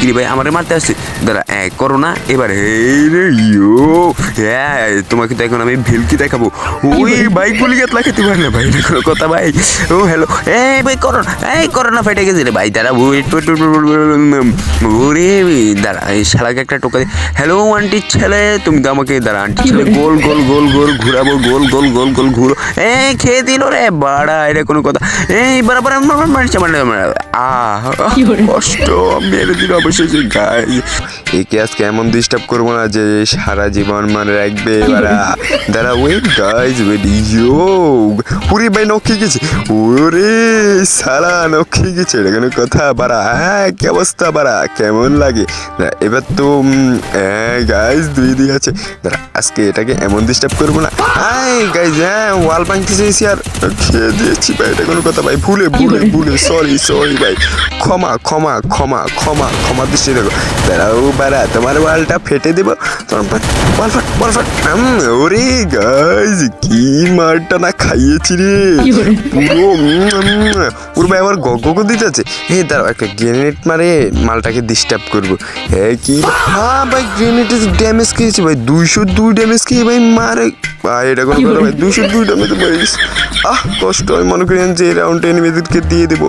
কিরে ভাই আমারে মারতে আসছে দাঁড়া করো না এবার হ্যাঁ তোমাকে তো এখন আমি ভেলকি দেখাবো ওই ভাই গুলি গাত লাগাতে পারে না ভাই এটা কোনো কথা ভাই ও হ্যালো ভাই করো না ফাইটে গেছে রে ভাই দাঁড়া ওরে দাঁড়া এই শালাকে একটা টোকা দি হ্যালো আন্টি ছেলে তুমি তো আমাকে দাঁড়া আন্টি ছেলে গোল গোল গোল গোল ঘুরাবো গোল গোল গোল গোল ঘুরো খেয়ে দিল রে বাড়া এটা কোনো কথা বরাবর মারছে মানে কষ্ট মেরে দিল অবশ্যই গাই একে আজকে এমন ডিস্টার্ব করবো না যে সারা জীবন মনে রাখবে এবারা দাঁড়া ওয়েট গাইজ ওয়েট পুরি ভাই নখে গেছে ওরে সারা নখে গেছে এটা কোনো কথা বাড়া কি অবস্থা বাড়া কেমন লাগে এবার তো গাইজ দুই আছে দাঁড়া আজকে এটাকে এমন ডিস্টার্ব করবো না গাইজ ওয়াল ভাঙতে চেয়েছি আর খেয়ে দিয়েছি ভাই এটা কোনো কথা ভাই ভুলে সরি ভাই ক্ষমা দৃষ্টি দেখো দাঁড়াও বাড়া তোমার ওয়ালটা ফেটে দেবো তোমার বল ফাট ওরে গাইজ কি মারটা না খাইয়েছি রে পুরো ভাই আমার গগ দিতে আছে দাঁড়াও একটা গ্রেনেড মারে মালটাকে ডিস্টার্ব করবো কি ভাই গ্রেনেডে ড্যামেজ খেয়েছি ভাই 202 ড্যামেজ খেয়ে ভাই মারে ভাই এটা কোনো কথা ভাই 202 ড্যামেজ মরে গেছে কষ্ট আমি মনে করি যে রাউন্ডে এনিমিদেরকে দিয়ে দেবো